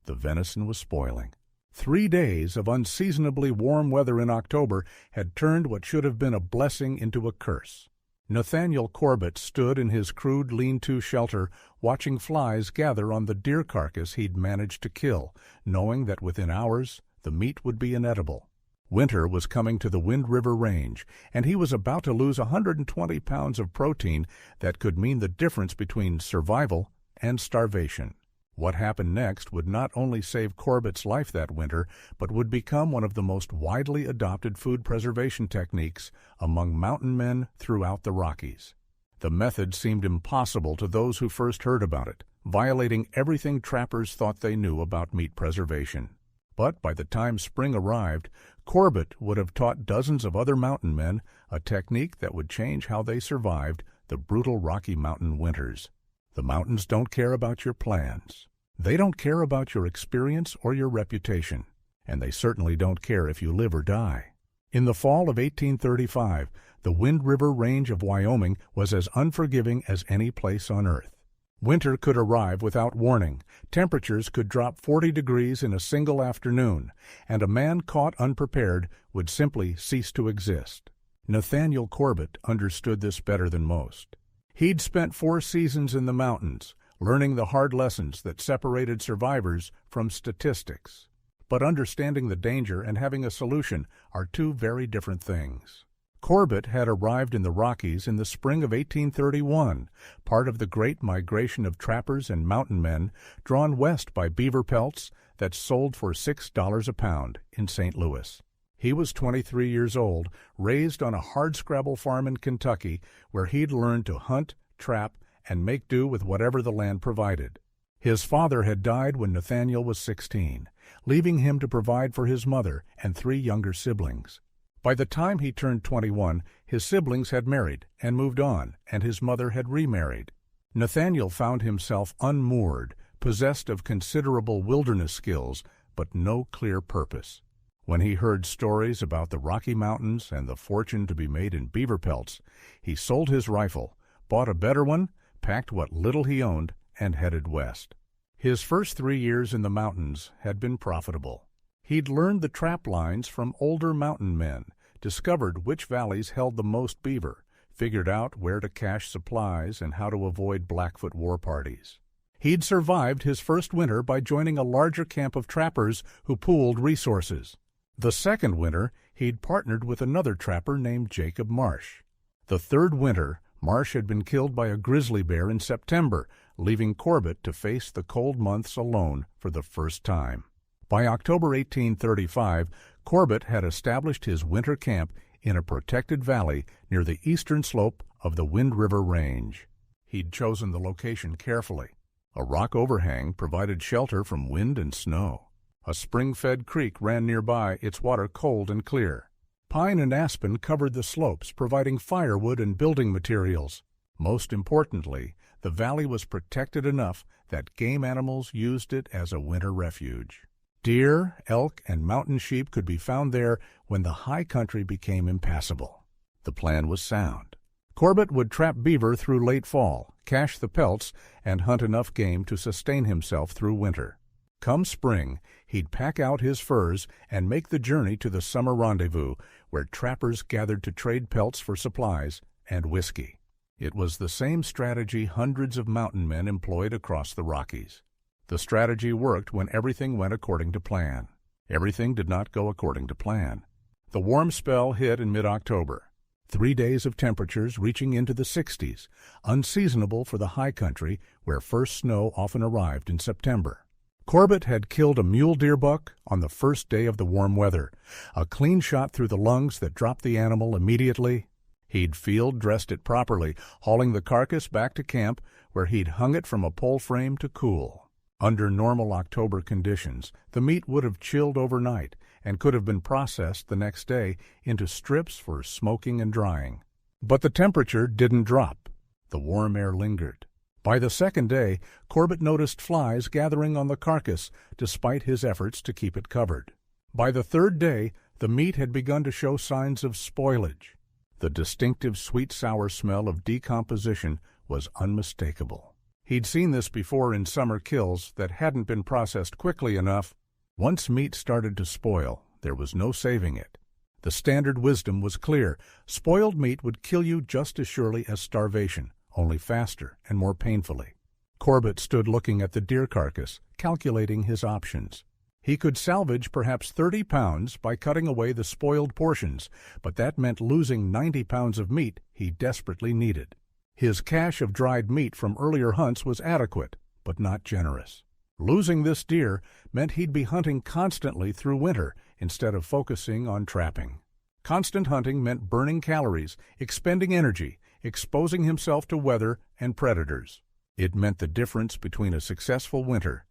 The venison was spoiling. 3 days of unseasonably warm weather in October had turned what should have been a blessing into a curse. Nathaniel Corbett stood in his crude lean-to shelter watching flies gather on the deer carcass he'd managed to kill, knowing that within hours the meat would be inedible. Winter was coming to the Wind River Range, and he was about to lose 120 pounds of protein that could mean the difference between survival and starvation. What happened next would not only save Corbett's life that winter, but would become one of the most widely adopted food preservation techniques among mountain men throughout the Rockies. The method seemed impossible to those who first heard about it, violating everything trappers thought they knew about meat preservation. But by the time spring arrived, Corbett would have taught dozens of other mountain men a technique that would change how they survived the brutal Rocky Mountain winters. The mountains don't care about your plans. They don't care about your experience or your reputation, and they certainly don't care if you live or die. In the fall of 1835, the Wind River Range of Wyoming was as unforgiving as any place on earth. Winter could arrive without warning, temperatures could drop 40 degrees in a single afternoon, and a man caught unprepared would simply cease to exist. Nathaniel Corbett understood this better than most. He'd spent 4 seasons in the mountains, learning the hard lessons that separated survivors from statistics. But understanding the danger and having a solution are two very different things. Corbett had arrived in the Rockies in the spring of 1831, part of the great migration of trappers and mountain men drawn west by beaver pelts that sold for $6 a pound in St. Louis. He was 23 years old, raised on a hardscrabble farm in Kentucky where he'd learned to hunt, trap, and make do with whatever the land provided. His father had died when Nathaniel was 16, leaving him to provide for his mother and 3 younger siblings. By the time he turned 21, his siblings had married and moved on, and his mother had remarried. Nathaniel found himself unmoored, possessed of considerable wilderness skills, but no clear purpose. When he heard stories about the Rocky Mountains and the fortune to be made in beaver pelts, he sold his rifle, bought a better one, packed what little he owned, and headed west. His first 3 years in the mountains had been profitable. He'd learned the trap lines from older mountain men, discovered which valleys held the most beaver, figured out where to cache supplies and how to avoid Blackfoot war parties. He'd survived his first winter by joining a larger camp of trappers who pooled resources. The second winter, he'd partnered with another trapper named Jacob Marsh. The third winter, Marsh had been killed by a grizzly bear in September, leaving Corbett to face the cold months alone for the first time. By October 1835, Corbett had established his winter camp in a protected valley near the eastern slope of the Wind River Range. He'd chosen the location carefully. A rock overhang provided shelter from wind and snow. A spring-fed creek ran nearby, its water cold and clear. Pine and aspen covered the slopes, providing firewood and building materials. Most importantly, the valley was protected enough that game animals used it as a winter refuge. Deer, elk, and mountain sheep could be found there when the high country became impassable. The plan was sound. Corbett would trap beaver through late fall, cache the pelts, and hunt enough game to sustain himself through winter. Come spring, he'd pack out his furs and make the journey to the summer rendezvous, where trappers gathered to trade pelts for supplies and whiskey. It was the same strategy hundreds of mountain men employed across the Rockies. The strategy worked when everything went according to plan. Everything did not go according to plan. The warm spell hit in mid-October. 3 days of temperatures reaching into the 60s, unseasonable for the high country where first snow often arrived in September. Corbett had killed a mule deer buck on the first day of the warm weather, a clean shot through the lungs that dropped the animal immediately. He'd field dressed it properly, hauling the carcass back to camp where he'd hung it from a pole frame to cool. Under normal October conditions, the meat would have chilled overnight and could have been processed the next day into strips for smoking and drying. But the temperature didn't drop. The warm air lingered. By the second day, Corbett noticed flies gathering on the carcass despite his efforts to keep it covered. By the third day, the meat had begun to show signs of spoilage. The distinctive sweet-sour smell of decomposition was unmistakable. He'd seen this before in summer kills that hadn't been processed quickly enough. Once meat started to spoil, there was no saving it. The standard wisdom was clear. Spoiled meat would kill you just as surely as starvation, only faster and more painfully. Corbett stood looking at the deer carcass, calculating his options. He could salvage perhaps 30 pounds by cutting away the spoiled portions, but that meant losing 90 pounds of meat he desperately needed. His cache of dried meat from earlier hunts was adequate, but not generous. Losing this deer meant he'd be hunting constantly through winter instead of focusing on trapping. Constant hunting meant burning calories, expending energy, exposing himself to weather and predators. It meant the difference between a successful winter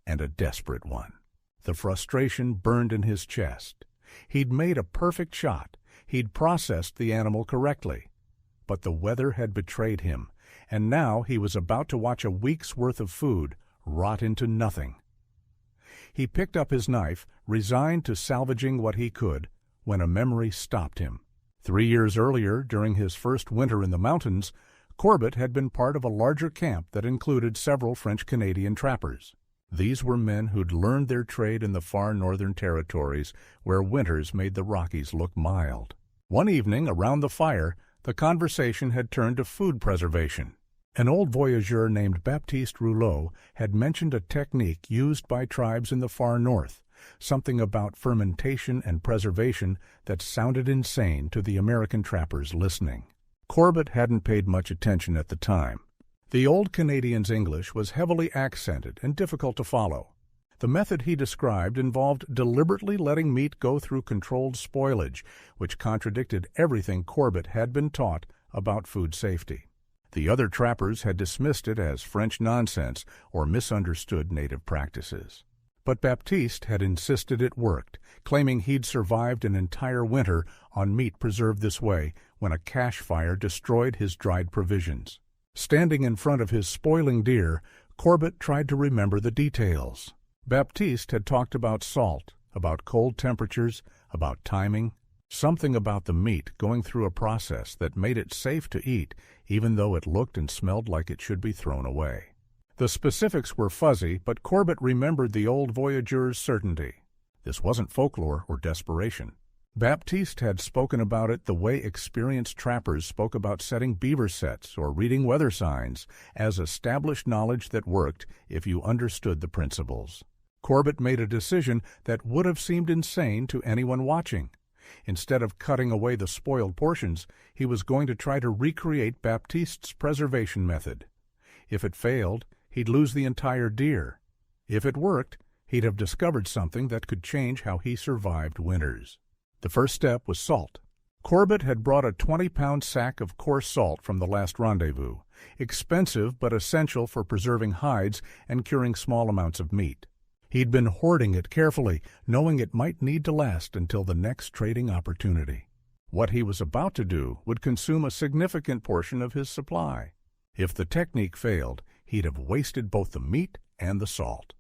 and a desperate one. The frustration burned in his chest. He'd made a perfect shot. He'd processed the animal correctly. But the weather had betrayed him, and now he was about to watch a week's worth of food rot into nothing. He picked up his knife, resigned to salvaging what he could, when a memory stopped him. 3 years earlier, during his first winter in the mountains, Corbett had been part of a larger camp that included several French-Canadian trappers. These were men who'd learned their trade in the far northern territories, where winters made the Rockies look mild. One evening, around the fire, the conversation had turned to food preservation. An old voyageur named Baptiste Rouleau had mentioned a technique used by tribes in the far north, something about fermentation and preservation that sounded insane to the American trappers listening. Corbett hadn't paid much attention at the time. The old Canadian's English was heavily accented and difficult to follow. The method he described involved deliberately letting meat go through controlled spoilage, which contradicted everything Corbett had been taught about food safety. The other trappers had dismissed it as French nonsense or misunderstood native practices. But Baptiste had insisted it worked, claiming he'd survived an entire winter on meat preserved this way when a cache fire destroyed his dried provisions. Standing in front of his spoiling deer, Corbett tried to remember the details. Baptiste had talked about salt, about cold temperatures, about timing, something about the meat going through a process that made it safe to eat, even though it looked and smelled like it should be thrown away. The specifics were fuzzy, but Corbett remembered the old voyageur's certainty. This wasn't folklore or desperation. Baptiste had spoken about it the way experienced trappers spoke about setting beaver sets or reading weather signs, as established knowledge that worked if you understood the principles. Corbett made a decision that would have seemed insane to anyone watching. Instead of cutting away the spoiled portions, he was going to try to recreate Baptiste's preservation method. If it failed, he'd lose the entire deer. If it worked, he'd have discovered something that could change how he survived winters. The first step was salt. Corbett had brought a 20-pound sack of coarse salt from the last rendezvous, expensive but essential for preserving hides and curing small amounts of meat. He'd been hoarding it carefully, knowing it might need to last until the next trading opportunity. What he was about to do would consume a significant portion of his supply. If the technique failed, he'd have wasted both the meat and the salt.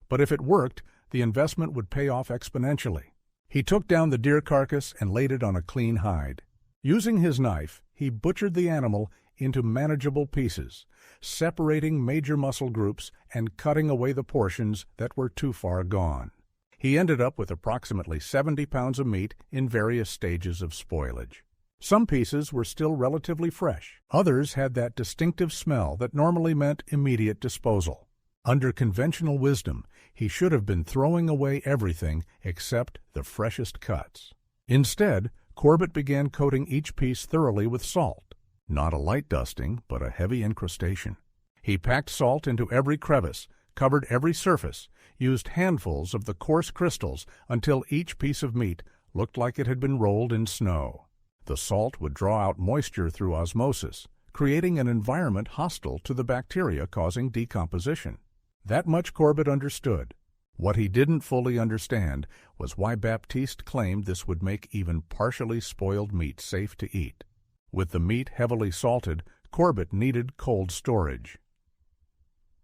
But if it worked, the investment would pay off exponentially. He took down the deer carcass and laid it on a clean hide. Using his knife, he butchered the animal into manageable pieces, separating major muscle groups and cutting away the portions that were too far gone. He ended up with approximately 70 pounds of meat in various stages of spoilage. Some pieces were still relatively fresh. Others had that distinctive smell that normally meant immediate disposal. Under conventional wisdom, he should have been throwing away everything except the freshest cuts. Instead, Corbett began coating each piece thoroughly with salt. Not a light dusting, but a heavy incrustation. He packed salt into every crevice, covered every surface, used handfuls of the coarse crystals until each piece of meat looked like it had been rolled in snow. The salt would draw out moisture through osmosis, creating an environment hostile to the bacteria causing decomposition. That much Corbett understood. What he didn't fully understand was why Baptiste claimed this would make even partially spoiled meat safe to eat. With the meat heavily salted, Corbett needed cold storage.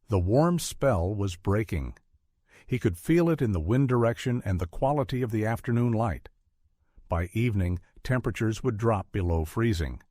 The warm spell was breaking. He could feel it in the wind direction and the quality of the afternoon light. By evening, temperatures would drop below freezing.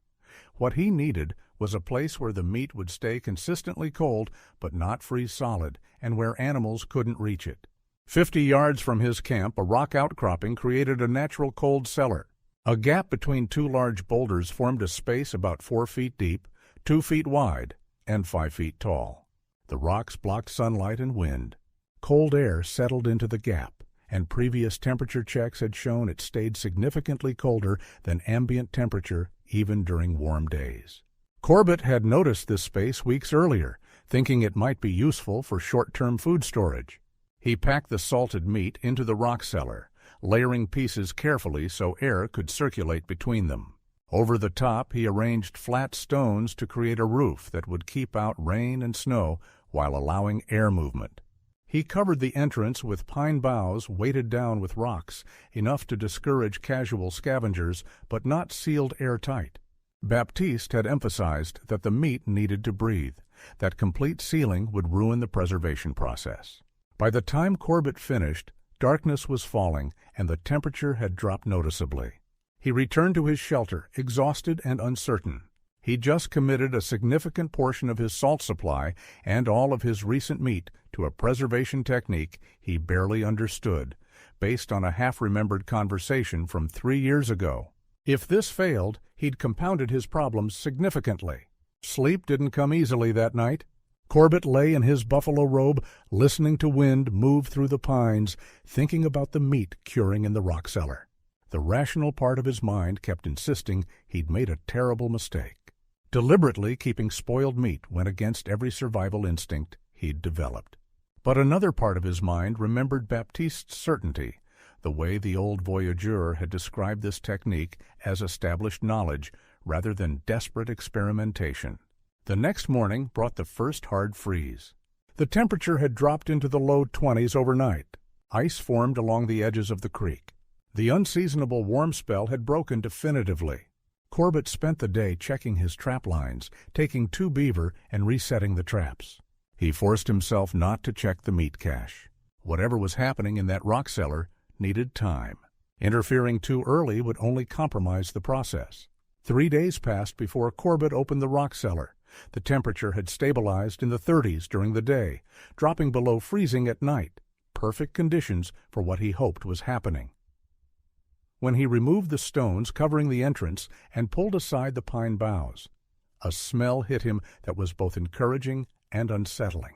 What he needed was a place where the meat would stay consistently cold but not freeze solid, and where animals couldn't reach it. 50 yards from his camp, a rock outcropping created a natural cold cellar. A gap between two large boulders formed a space about 4 feet deep, 2 feet wide, and 5 feet tall. The rocks blocked sunlight and wind. Cold air settled into the gap, and previous temperature checks had shown it stayed significantly colder than ambient temperature even during warm days. Corbett had noticed this space weeks earlier, thinking it might be useful for short-term food storage. He packed the salted meat into the rock cellar, layering pieces carefully so air could circulate between them. Over the top, he arranged flat stones to create a roof that would keep out rain and snow while allowing air movement. He covered the entrance with pine boughs weighted down with rocks, enough to discourage casual scavengers, but not sealed airtight. Baptiste had emphasized that the meat needed to breathe, that complete sealing would ruin the preservation process. By the time Corbett finished, darkness was falling and the temperature had dropped noticeably. He returned to his shelter, exhausted and uncertain. He just committed a significant portion of his salt supply and all of his recent meat to a preservation technique he barely understood, based on a half-remembered conversation from 3 years ago. If this failed, he'd compounded his problems significantly. Sleep didn't come easily that night. Corbett lay in his buffalo robe, listening to wind move through the pines, thinking about the meat curing in the rock cellar. The rational part of his mind kept insisting he'd made a terrible mistake. Deliberately keeping spoiled meat went against every survival instinct he'd developed. But another part of his mind remembered Baptiste's certainty, the way the old voyageur had described this technique as established knowledge rather than desperate experimentation. The next morning brought the first hard freeze. The temperature had dropped into the low 20s overnight. Ice formed along the edges of the creek. The unseasonable warm spell had broken definitively. Corbett spent the day checking his trap lines, taking 2 beaver and resetting the traps. He forced himself not to check the meat cache. Whatever was happening in that rock cellar needed time. Interfering too early would only compromise the process. 3 days passed before Corbett opened the rock cellar. The temperature had stabilized in the 30s during the day, dropping below freezing at night. Perfect conditions for what he hoped was happening. When he removed the stones covering the entrance and pulled aside the pine boughs, a smell hit him that was both encouraging and unsettling.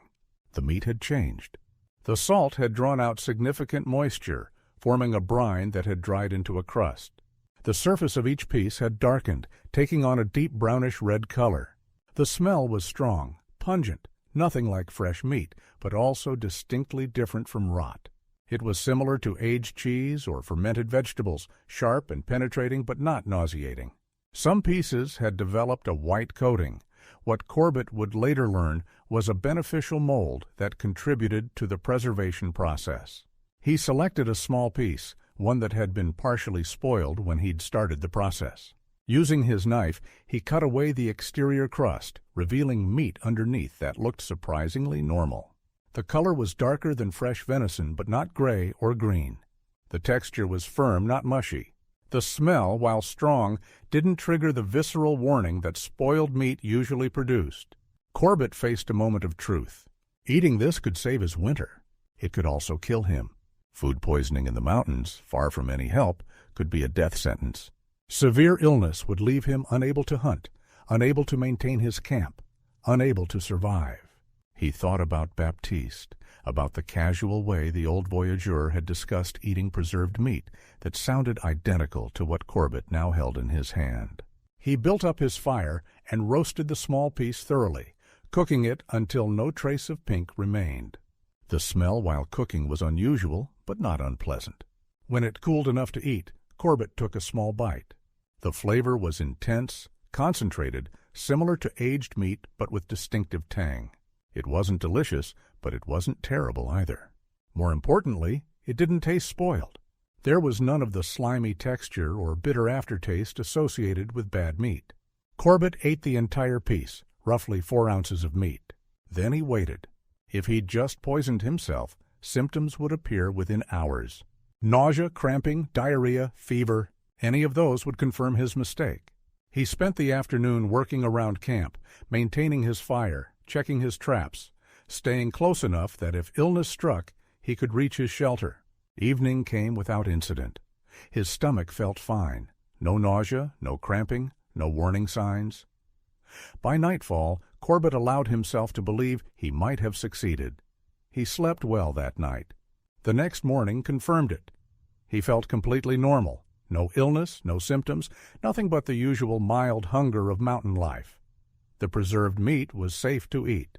The meat had changed. The salt had drawn out significant moisture, forming a brine that had dried into a crust. The surface of each piece had darkened, taking on a deep brownish-red color. The smell was strong, pungent, nothing like fresh meat, but also distinctly different from rot. It was similar to aged cheese or fermented vegetables, sharp and penetrating but not nauseating. Some pieces had developed a white coating. What Corbett would later learn was a beneficial mold that contributed to the preservation process. He selected a small piece, one that had been partially spoiled when he'd started the process. Using his knife, he cut away the exterior crust, revealing meat underneath that looked surprisingly normal. The color was darker than fresh venison, but not gray or green. The texture was firm, not mushy. The smell, while strong, didn't trigger the visceral warning that spoiled meat usually produced. Corbett faced a moment of truth. Eating this could save his winter. It could also kill him. Food poisoning in the mountains, far from any help, could be a death sentence. Severe illness would leave him unable to hunt, unable to maintain his camp, unable to survive. He thought about Baptiste, about the casual way the old voyageur had discussed eating preserved meat that sounded identical to what Corbett now held in his hand. He built up his fire and roasted the small piece thoroughly, cooking it until no trace of pink remained. The smell while cooking was unusual, but not unpleasant. When it cooled enough to eat, Corbett took a small bite. The flavor was intense, concentrated, similar to aged meat but with distinctive tang. It wasn't delicious, but it wasn't terrible either. More importantly, it didn't taste spoiled. There was none of the slimy texture or bitter aftertaste associated with bad meat. Corbett ate the entire piece, roughly 4 ounces of meat. Then he waited. If he'd just poisoned himself, symptoms would appear within hours. Nausea, cramping, diarrhea, fever, any of those would confirm his mistake. He spent the afternoon working around camp, maintaining his fire, checking his traps, staying close enough that if illness struck, he could reach his shelter. Evening came without incident. His stomach felt fine. No nausea, no cramping, no warning signs. By nightfall, Corbett allowed himself to believe he might have succeeded. He slept well that night. The next morning confirmed it. He felt completely normal. No illness, no symptoms, nothing but the usual mild hunger of mountain life. The preserved meat was safe to eat.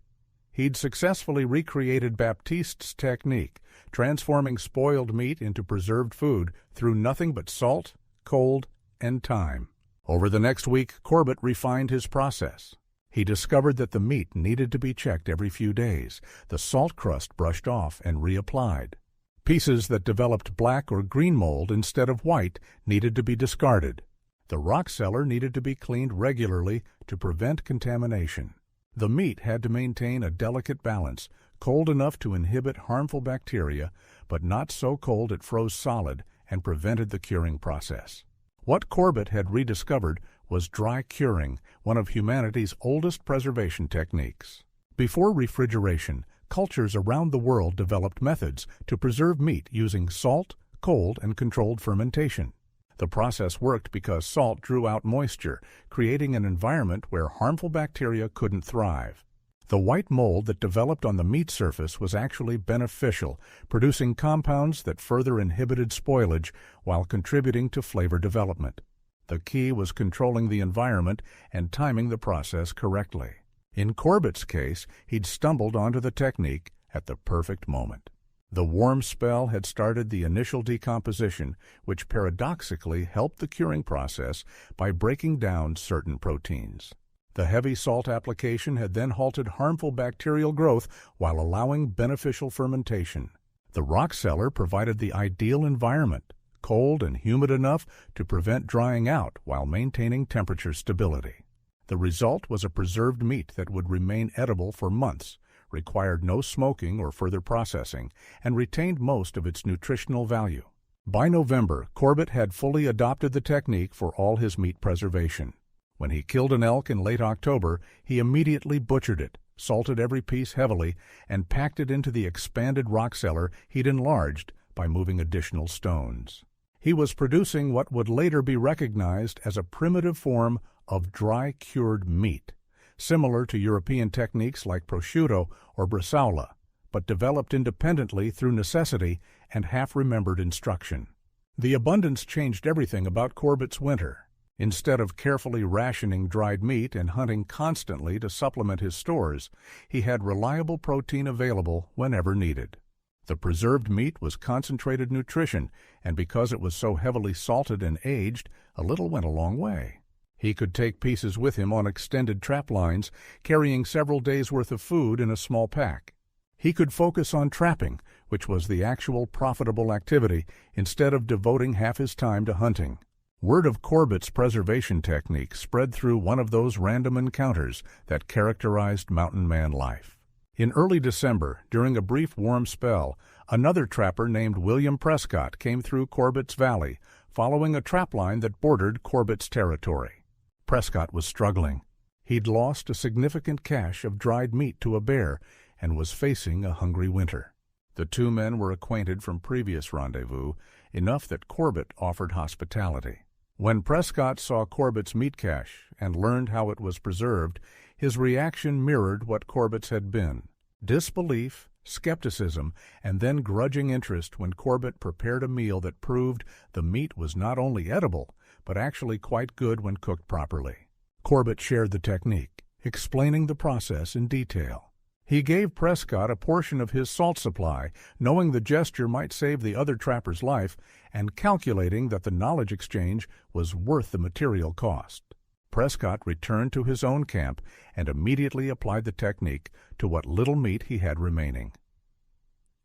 He'd successfully recreated Baptiste's technique, transforming spoiled meat into preserved food through nothing but salt, cold, and time. Over the next week, Corbett refined his process. He discovered that the meat needed to be checked every few days, the salt crust brushed off and reapplied. Pieces that developed black or green mold instead of white needed to be discarded. The rock cellar needed to be cleaned regularly to prevent contamination. The meat had to maintain a delicate balance, cold enough to inhibit harmful bacteria, but not so cold it froze solid and prevented the curing process. What Corbett had rediscovered was dry curing, one of humanity's oldest preservation techniques. Before refrigeration, cultures around the world developed methods to preserve meat using salt, cold, and controlled fermentation. The process worked because salt drew out moisture, creating an environment where harmful bacteria couldn't thrive. The white mold that developed on the meat surface was actually beneficial, producing compounds that further inhibited spoilage while contributing to flavor development. The key was controlling the environment and timing the process correctly. In Corbett's case, he'd stumbled onto the technique at the perfect moment. The warm spell had started the initial decomposition, which paradoxically helped the curing process by breaking down certain proteins. The heavy salt application had then halted harmful bacterial growth while allowing beneficial fermentation. The rock cellar provided the ideal environment, cold and humid enough to prevent drying out while maintaining temperature stability. The result was a preserved meat that would remain edible for months, required no smoking or further processing, and retained most of its nutritional value. By November, Corbett had fully adopted the technique for all his meat preservation. When he killed an elk in late October, he immediately butchered it, salted every piece heavily, and packed it into the expanded rock cellar he'd enlarged by moving additional stones. He was producing what would later be recognized as a primitive form of dry-cured meat, similar to European techniques like prosciutto or bresaola, but developed independently through necessity and half-remembered instruction. The abundance changed everything about Corbett's winter. Instead of carefully rationing dried meat and hunting constantly to supplement his stores, he had reliable protein available whenever needed. The preserved meat was concentrated nutrition, and because it was so heavily salted and aged, a little went a long way. He could take pieces with him on extended trap lines, carrying several days' worth of food in a small pack. He could focus on trapping, which was the actual profitable activity, instead of devoting half his time to hunting. Word of Corbett's preservation technique spread through one of those random encounters that characterized mountain man life. In early December, during a brief warm spell, another trapper named William Prescott came through Corbett's Valley, following a trapline that bordered Corbett's territory. Prescott was struggling. He'd lost a significant cache of dried meat to a bear and was facing a hungry winter. The two men were acquainted from previous rendezvous, enough that Corbett offered hospitality. When Prescott saw Corbett's meat cache and learned how it was preserved, his reaction mirrored what Corbett's had been: disbelief, skepticism, and then grudging interest when Corbett prepared a meal that proved the meat was not only edible, but actually quite good when cooked properly. Corbett shared the technique, explaining the process in detail. He gave Prescott a portion of his salt supply, knowing the gesture might save the other trapper's life, and calculating that the knowledge exchange was worth the material cost. Prescott returned to his own camp and immediately applied the technique to what little meat he had remaining.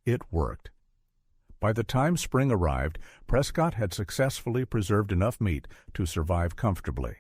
It worked. By the time spring arrived, Prescott had successfully preserved enough meat to survive comfortably.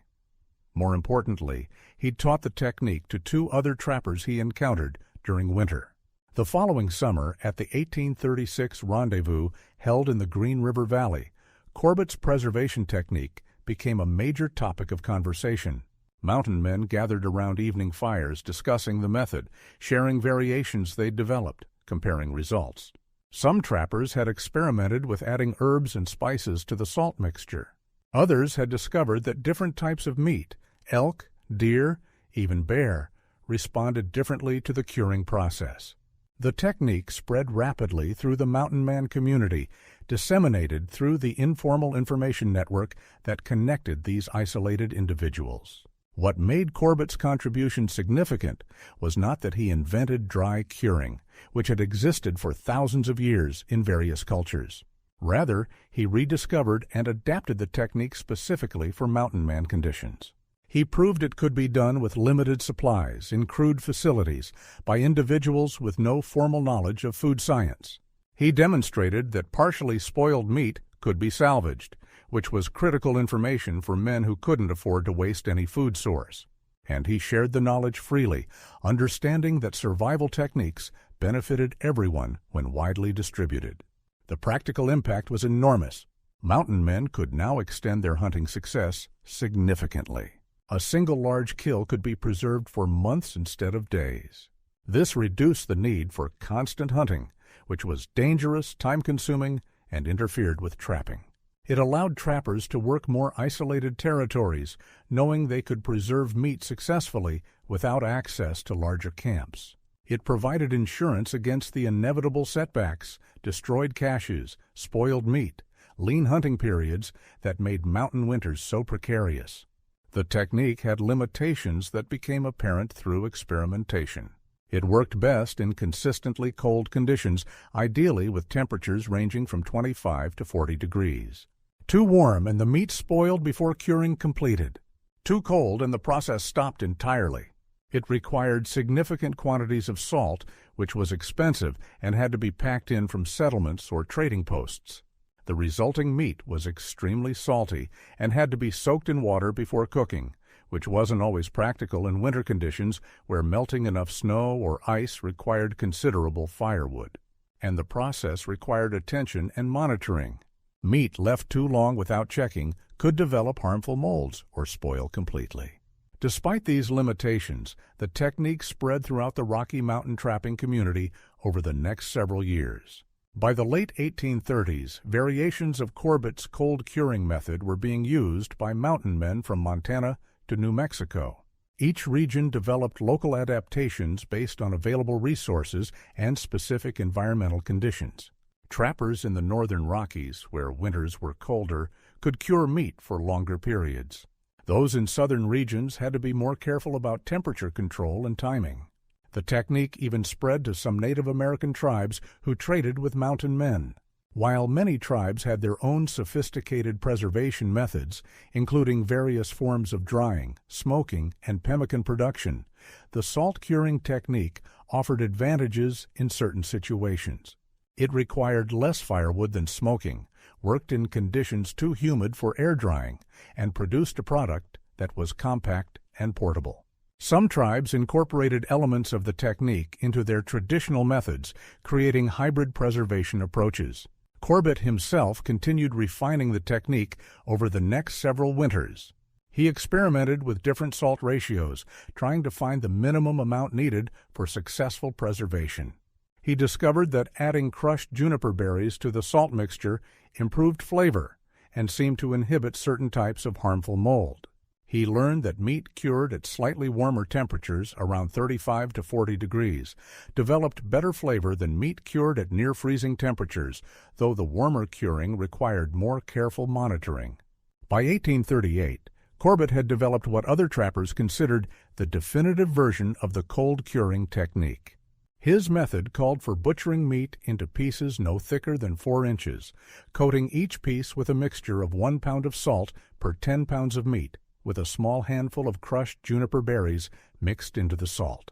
More importantly, he'd taught the technique to two other trappers he encountered during winter. The following summer, at the 1836 rendezvous held in the Green River Valley, Corbett's preservation technique became a major topic of conversation. Mountain men gathered around evening fires discussing the method, sharing variations they'd developed, comparing results. Some trappers had experimented with adding herbs and spices to the salt mixture. Others had discovered that different types of meat, elk, deer, even bear, responded differently to the curing process. The technique spread rapidly through the mountain man community, disseminated through the informal information network that connected these isolated individuals. What made Corbett's contribution significant was not that he invented dry curing, which had existed for thousands of years in various cultures. Rather, he rediscovered and adapted the technique specifically for mountain man conditions. He proved it could be done with limited supplies, in crude facilities, by individuals with no formal knowledge of food science. He demonstrated that partially spoiled meat could be salvaged, which was critical information for men who couldn't afford to waste any food source. And he shared the knowledge freely, understanding that survival techniques benefited everyone when widely distributed. The practical impact was enormous. Mountain men could now extend their hunting success significantly. A single large kill could be preserved for months instead of days. This reduced the need for constant hunting, which was dangerous, time-consuming, and interfered with trapping. It allowed trappers to work more isolated territories, knowing they could preserve meat successfully without access to larger camps. It provided insurance against the inevitable setbacks, destroyed caches, spoiled meat, lean hunting periods that made mountain winters so precarious. The technique had limitations that became apparent through experimentation. It worked best in consistently cold conditions, ideally with temperatures ranging from 25 to 40 degrees. Too warm and the meat spoiled before curing completed. Too cold and the process stopped entirely. It required significant quantities of salt, which was expensive and had to be packed in from settlements or trading posts. The resulting meat was extremely salty and had to be soaked in water before cooking, which wasn't always practical in winter conditions where melting enough snow or ice required considerable firewood. And the process required attention and monitoring. Meat left too long without checking could develop harmful molds or spoil completely. Despite these limitations, the technique spread throughout the Rocky Mountain trapping community over the next several years. By the late 1830s, variations of Corbett's cold curing method were being used by mountain men from Montana to New Mexico. Each region developed local adaptations based on available resources and specific environmental conditions. Trappers in the northern Rockies, where winters were colder, could cure meat for longer periods. Those in southern regions had to be more careful about temperature control and timing. The technique even spread to some Native American tribes who traded with mountain men. While many tribes had their own sophisticated preservation methods, including various forms of drying, smoking, and pemmican production, the salt curing technique offered advantages in certain situations. It required less firewood than smoking, worked in conditions too humid for air drying, and produced a product that was compact and portable. Some tribes incorporated elements of the technique into their traditional methods, creating hybrid preservation approaches. Corbett himself continued refining the technique over the next several winters. He experimented with different salt ratios, trying to find the minimum amount needed for successful preservation. He discovered that adding crushed juniper berries to the salt mixture improved flavor and seemed to inhibit certain types of harmful mold. He learned that meat cured at slightly warmer temperatures, around 35 to 40 degrees, developed better flavor than meat cured at near-freezing temperatures, though the warmer curing required more careful monitoring. By 1838, Corbett had developed what other trappers considered the definitive version of the cold curing technique. His method called for butchering meat into pieces no thicker than 4 inches, coating each piece with a mixture of 1 pound of salt per 10 pounds of meat, with a small handful of crushed juniper berries mixed into the salt.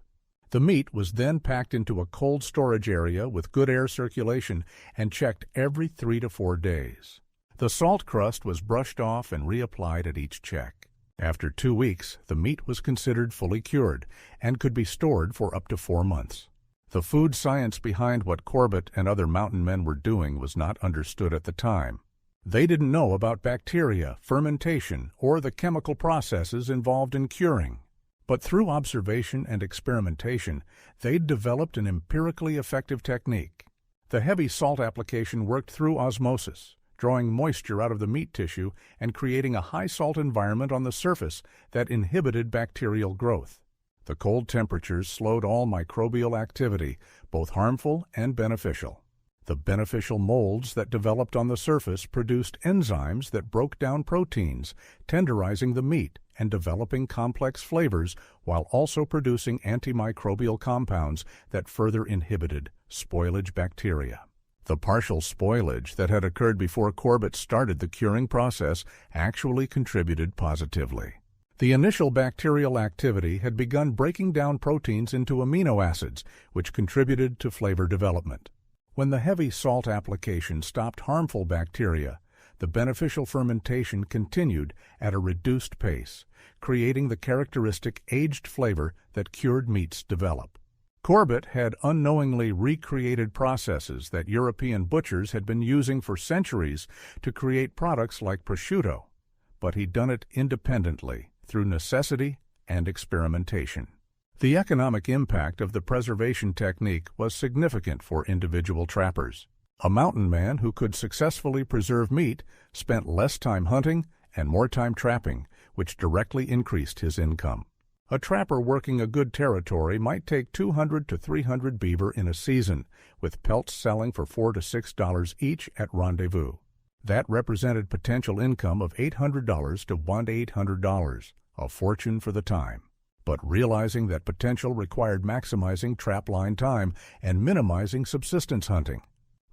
The meat was then packed into a cold storage area with good air circulation and checked every 3 to 4 days. The salt crust was brushed off and reapplied at each check. After 2 weeks, the meat was considered fully cured and could be stored for up to 4 months. The food science behind what Corbett and other mountain men were doing was not understood at the time. They didn't know about bacteria, fermentation, or the chemical processes involved in curing. But through observation and experimentation, they'd developed an empirically effective technique. The heavy salt application worked through osmosis, drawing moisture out of the meat tissue and creating a high-salt environment on the surface that inhibited bacterial growth. The cold temperatures slowed all microbial activity, both harmful and beneficial. The beneficial molds that developed on the surface produced enzymes that broke down proteins, tenderizing the meat and developing complex flavors while also producing antimicrobial compounds that further inhibited spoilage bacteria. The partial spoilage that had occurred before Corbett started the curing process actually contributed positively. The initial bacterial activity had begun breaking down proteins into amino acids, which contributed to flavor development. When the heavy salt application stopped harmful bacteria, the beneficial fermentation continued at a reduced pace, creating the characteristic aged flavor that cured meats develop. Corbett had unknowingly recreated processes that European butchers had been using for centuries to create products like prosciutto, but he'd done it independently through necessity and experimentation. The economic impact of the preservation technique was significant for individual trappers. A mountain man who could successfully preserve meat spent less time hunting and more time trapping, which directly increased his income. A trapper working a good territory might take 200 to 300 beaver in a season, with pelts selling for $4 to $6 each at rendezvous. That represented potential income of $800 to $1,800, a fortune for the time. But realizing that potential required maximizing trap line time and minimizing subsistence hunting.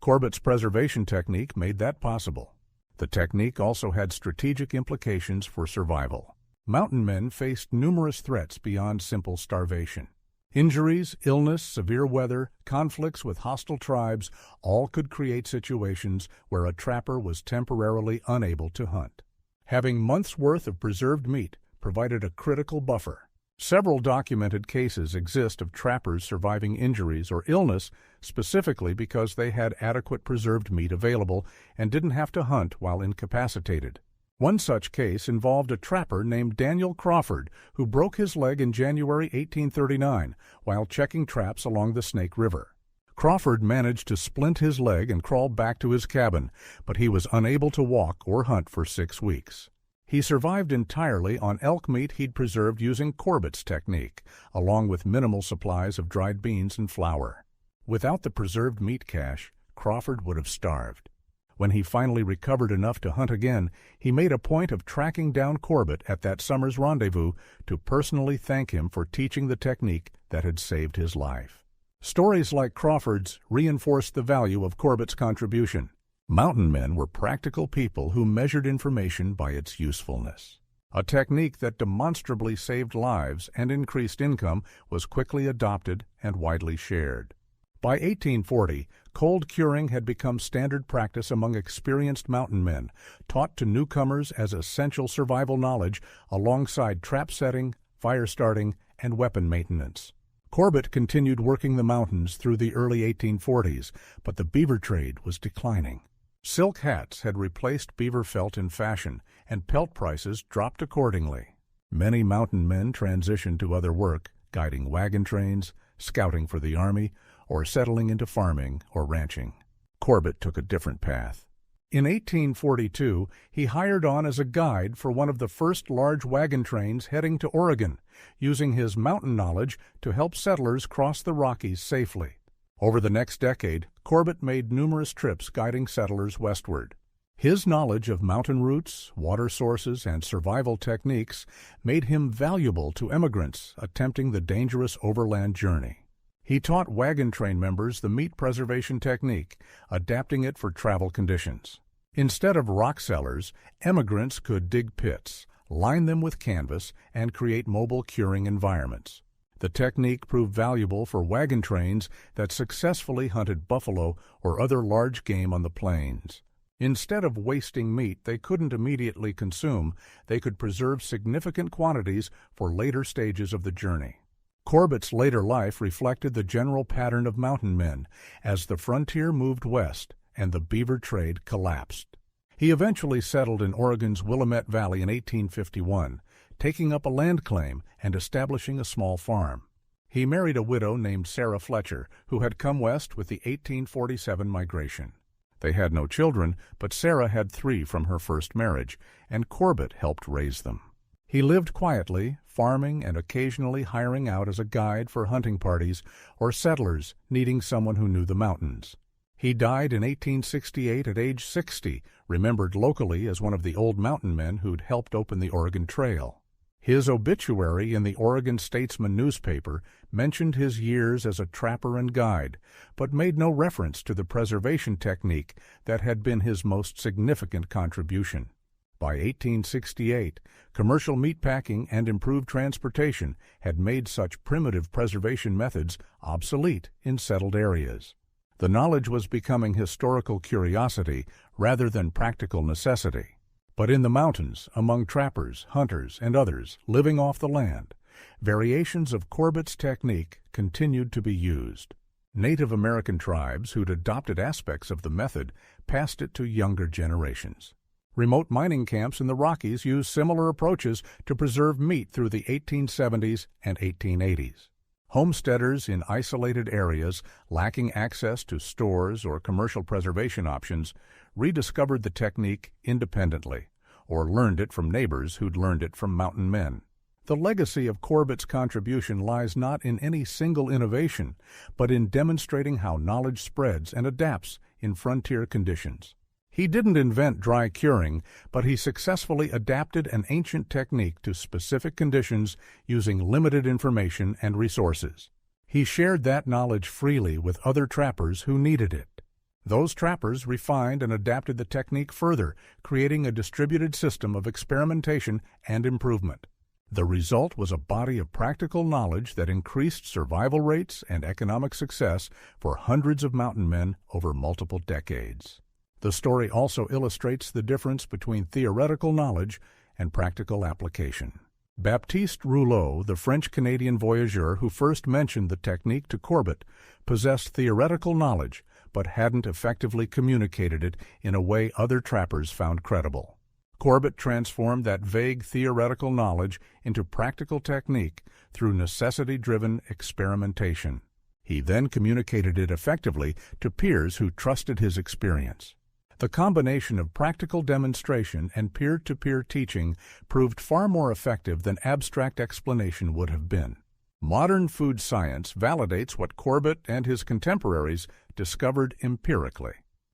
Corbett's preservation technique made that possible. The technique also had strategic implications for survival. Mountain men faced numerous threats beyond simple starvation. Injuries, illness, severe weather, conflicts with hostile tribes all could create situations where a trapper was temporarily unable to hunt. Having months' worth of preserved meat provided a critical buffer. Several documented cases exist of trappers surviving injuries or illness specifically because they had adequate preserved meat available and didn't have to hunt while incapacitated. One such case involved a trapper named Nathaniel Corbett who broke his leg in January 1839 while checking traps along the Snake River. Corbett managed to splint his leg and crawl back to his cabin, but he was unable to walk or hunt for 6 weeks. He survived entirely on elk meat he'd preserved using Corbett's technique, along with minimal supplies of dried beans and flour. Without the preserved meat cache, Corbett would have starved. When he finally recovered enough to hunt again, he made a point of tracking down Corbett at that summer's rendezvous to personally thank him for teaching the technique that had saved his life. Stories like Corbett's reinforced the value of Corbett's contribution. Mountain men were practical people who measured information by its usefulness. A technique that demonstrably saved lives and increased income was quickly adopted and widely shared. By 1840, cold curing had become standard practice among experienced mountain men, taught to newcomers as essential survival knowledge alongside trap setting, fire starting, and weapon maintenance. Corbett continued working the mountains through the early 1840s, but the beaver trade was declining. Silk hats had replaced beaver felt in fashion, and pelt prices dropped accordingly. Many mountain men transitioned to other work, guiding wagon trains, scouting for the army, or settling into farming or ranching. Corbett took a different path. In 1842, he hired on as a guide for one of the first large wagon trains heading to Oregon, using his mountain knowledge to help settlers cross the Rockies safely. Over the next decade, Corbett made numerous trips guiding settlers westward. His knowledge of mountain routes, water sources, and survival techniques made him valuable to emigrants attempting the dangerous overland journey. He taught wagon train members the meat preservation technique, adapting it for travel conditions. Instead of rock cellars, emigrants could dig pits, line them with canvas, and create mobile curing environments. The technique proved valuable for wagon trains that successfully hunted buffalo or other large game on the plains. Instead of wasting meat they couldn't immediately consume, they could preserve significant quantities for later stages of the journey. Corbett's later life reflected the general pattern of mountain men as the frontier moved west and the beaver trade collapsed. He eventually settled in Oregon's Willamette Valley in 1851, taking up a land claim and establishing a small farm. He married a widow named Sarah Fletcher, who had come west with the 1847 migration. They had no children, but Sarah had 3 from her first marriage, and Corbett helped raise them. He lived quietly, farming and occasionally hiring out as a guide for hunting parties or settlers needing someone who knew the mountains. He died in 1868 at age 60, remembered locally as one of the old mountain men who'd helped open the Oregon Trail. His obituary in the Oregon Statesman newspaper mentioned his years as a trapper and guide, but made no reference to the preservation technique that had been his most significant contribution. By 1868, commercial meatpacking and improved transportation had made such primitive preservation methods obsolete in settled areas. The knowledge was becoming historical curiosity rather than practical necessity. But in the mountains, among trappers, hunters, and others living off the land, variations of Corbett's technique continued to be used. Native American tribes who'd adopted aspects of the method passed it to younger generations. Remote mining camps in the Rockies used similar approaches to preserve meat through the 1870s and 1880s. Homesteaders in isolated areas lacking access to stores or commercial preservation options rediscovered the technique independently, or learned it from neighbors who'd learned it from mountain men. The legacy of Corbett's contribution lies not in any single innovation, but in demonstrating how knowledge spreads and adapts in frontier conditions. He didn't invent dry curing, but he successfully adapted an ancient technique to specific conditions using limited information and resources. He shared that knowledge freely with other trappers who needed it. Those trappers refined and adapted the technique further, creating a distributed system of experimentation and improvement. The result was a body of practical knowledge that increased survival rates and economic success for hundreds of mountain men over multiple decades. The story also illustrates the difference between theoretical knowledge and practical application. Baptiste Rouleau, the French-Canadian voyageur who first mentioned the technique to Corbett, possessed theoretical knowledge but hadn't effectively communicated it in a way other trappers found credible. Corbett transformed that vague theoretical knowledge into practical technique through necessity-driven experimentation. He then communicated it effectively to peers who trusted his experience. The combination of practical demonstration and peer-to-peer teaching proved far more effective than abstract explanation would have been. Modern food science validates what Corbett and his contemporaries discovered empirically.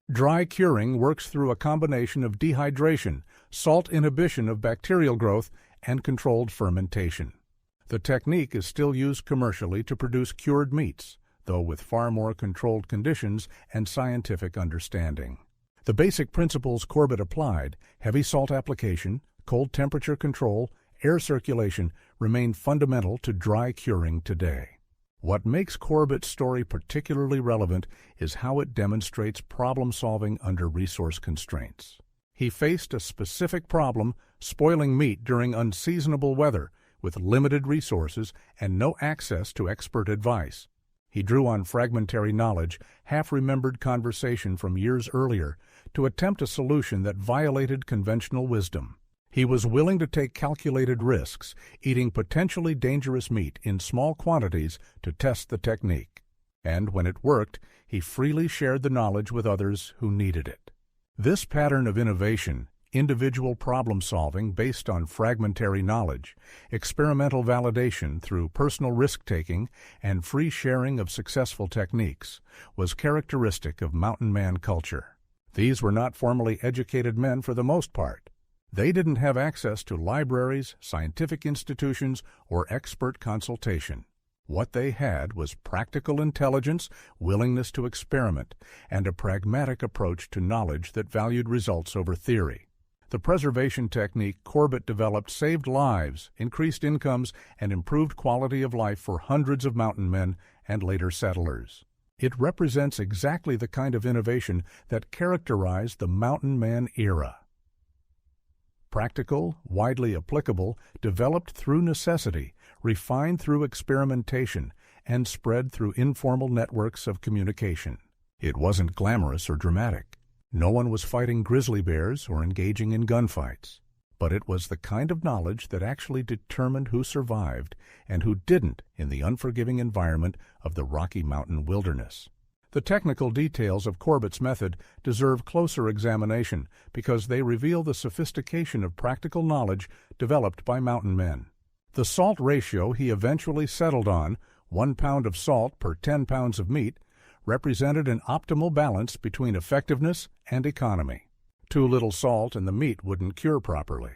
Dry curing works through a combination of dehydration, salt inhibition of bacterial growth, and controlled fermentation. The technique is still used commercially to produce cured meats, though with far more controlled conditions and scientific understanding. The basic principles Corbett applied, heavy salt application, cold temperature control, air circulation, remain fundamental to dry curing today. What makes Corbett's story particularly relevant is how it demonstrates problem-solving under resource constraints. He faced a specific problem, spoiling meat during unseasonable weather, with limited resources and no access to expert advice. He drew on fragmentary knowledge, half-remembered conversation from years earlier, to attempt a solution that violated conventional wisdom. He was willing to take calculated risks, eating potentially dangerous meat in small quantities to test the technique. And when it worked, he freely shared the knowledge with others who needed it. This pattern of innovation, individual problem-solving based on fragmentary knowledge, experimental validation through personal risk-taking, and free sharing of successful techniques, was characteristic of mountain man culture. These were not formally educated men for the most part. They didn't have access to libraries, scientific institutions, or expert consultation. What they had was practical intelligence, willingness to experiment, and a pragmatic approach to knowledge that valued results over theory. The preservation technique Corbett developed saved lives, increased incomes, and improved quality of life for hundreds of mountain men and later settlers. It represents exactly the kind of innovation that characterized the mountain man era. Practical, widely applicable, developed through necessity, refined through experimentation, and spread through informal networks of communication. It wasn't glamorous or dramatic. No one was fighting grizzly bears or engaging in gunfights, but it was the kind of knowledge that actually determined who survived and who didn't in the unforgiving environment of the Rocky Mountain wilderness. The technical details of Corbett's method deserve closer examination because they reveal the sophistication of practical knowledge developed by mountain men. The salt ratio he eventually settled on, 1 pound of salt per 10 pounds of meat, represented an optimal balance between effectiveness and economy. Too little salt and the meat wouldn't cure properly.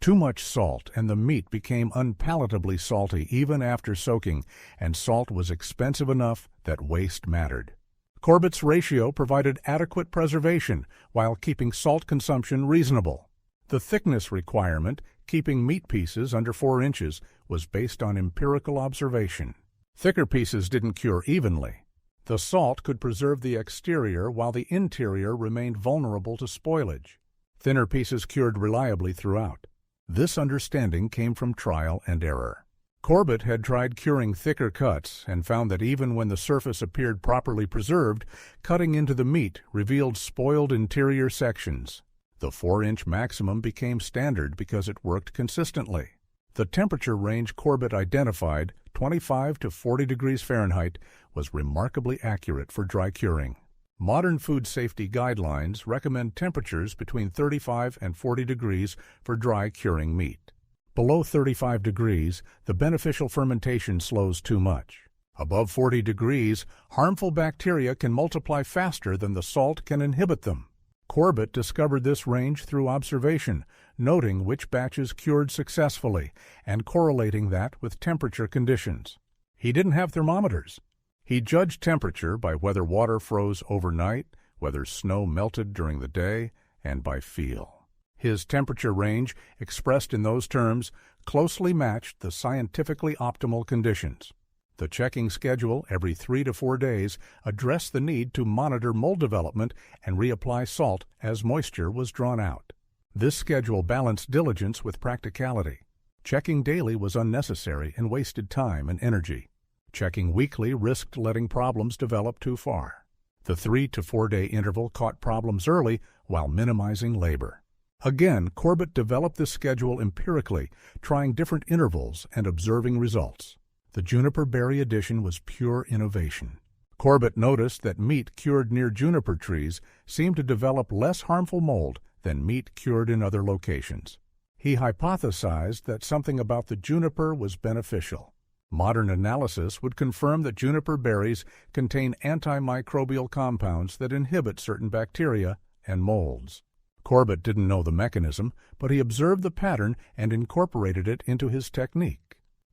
Too much salt and the meat became unpalatably salty even after soaking, and salt was expensive enough that waste mattered. Corbett's ratio provided adequate preservation while keeping salt consumption reasonable. The thickness requirement, keeping meat pieces under 4 inches, was based on empirical observation. Thicker pieces didn't cure evenly. The salt could preserve the exterior while the interior remained vulnerable to spoilage. Thinner pieces cured reliably throughout. This understanding came from trial and error. Corbett had tried curing thicker cuts and found that even when the surface appeared properly preserved, cutting into the meat revealed spoiled interior sections. The 4-inch maximum became standard because it worked consistently. The temperature range Corbett identified, 25 to 40 degrees Fahrenheit, was remarkably accurate for dry curing. Modern food safety guidelines recommend temperatures between 35 and 40 degrees for dry curing meat. Below 35 degrees, the beneficial fermentation slows too much. Above 40 degrees, harmful bacteria can multiply faster than the salt can inhibit them. Corbett discovered this range through observation, noting which batches cured successfully and correlating that with temperature conditions. He didn't have thermometers. He judged temperature by whether water froze overnight, whether snow melted during the day, and by feel. His temperature range, expressed in those terms, closely matched the scientifically optimal conditions. The checking schedule every 3 to 4 days addressed the need to monitor mold development and reapply salt as moisture was drawn out. This schedule balanced diligence with practicality. Checking daily was unnecessary and wasted time and energy. Checking weekly risked letting problems develop too far. The 3 to 4 day interval caught problems early while minimizing labor. Again, Corbett developed this schedule empirically, trying different intervals and observing results. The juniper berry addition was pure innovation. Corbett noticed that meat cured near juniper trees seemed to develop less harmful mold than meat cured in other locations. He hypothesized that something about the juniper was beneficial. Modern analysis would confirm that juniper berries contain antimicrobial compounds that inhibit certain bacteria and molds. Corbett didn't know the mechanism, but he observed the pattern and incorporated it into his technique.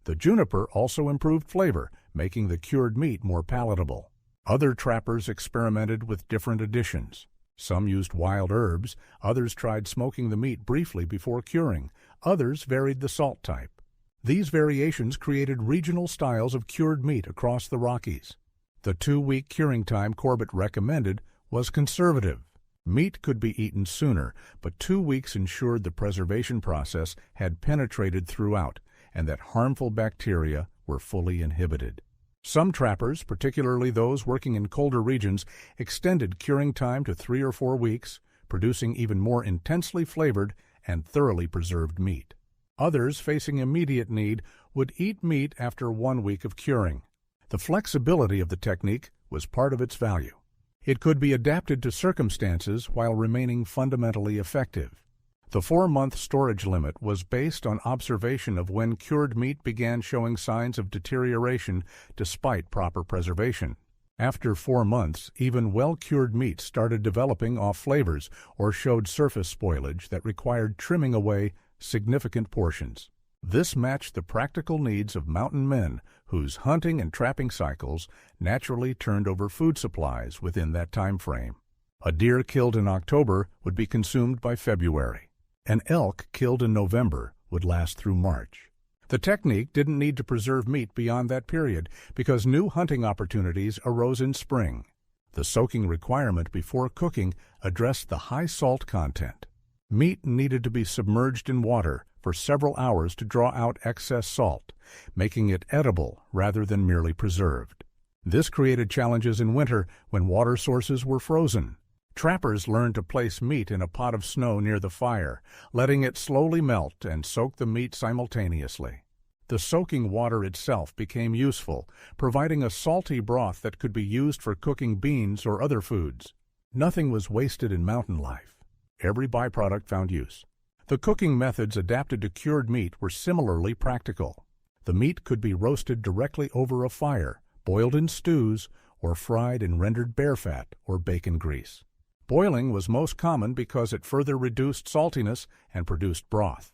The juniper also improved flavor, making the cured meat more palatable. Other trappers experimented with different additions. Some used wild herbs, others tried smoking the meat briefly before curing, others varied the salt type. These variations created regional styles of cured meat across the Rockies. The 2-week curing time Corbett recommended was conservative. Meat could be eaten sooner, but 2 weeks ensured the preservation process had penetrated throughout and that harmful bacteria were fully inhibited. Some trappers, particularly those working in colder regions, extended curing time to 3 or 4 weeks, producing even more intensely flavored and thoroughly preserved meat. Others, facing immediate need, would eat meat after 1 week of curing. The flexibility of the technique was part of its value. It could be adapted to circumstances while remaining fundamentally effective. The 4-month storage limit was based on observation of when cured meat began showing signs of deterioration despite proper preservation. After 4 months, even well-cured meat started developing off flavors or showed surface spoilage that required trimming away significant portions. This matched the practical needs of mountain men whose hunting and trapping cycles naturally turned over food supplies within that time frame. A deer killed in October would be consumed by February. An elk killed in November would last through March. The technique didn't need to preserve meat beyond that period because new hunting opportunities arose in spring. The soaking requirement before cooking addressed the high salt content. Meat needed to be submerged in water for several hours to draw out excess salt, making it edible rather than merely preserved. This created challenges in winter when water sources were frozen. Trappers learned to place meat in a pot of snow near the fire, letting it slowly melt and soak the meat simultaneously. The soaking water itself became useful, providing a salty broth that could be used for cooking beans or other foods. Nothing was wasted in mountain life. Every byproduct found use. The cooking methods adapted to cured meat were similarly practical. The meat could be roasted directly over a fire, boiled in stews, or fried in rendered bear fat or bacon grease. Boiling was most common because it further reduced saltiness and produced broth.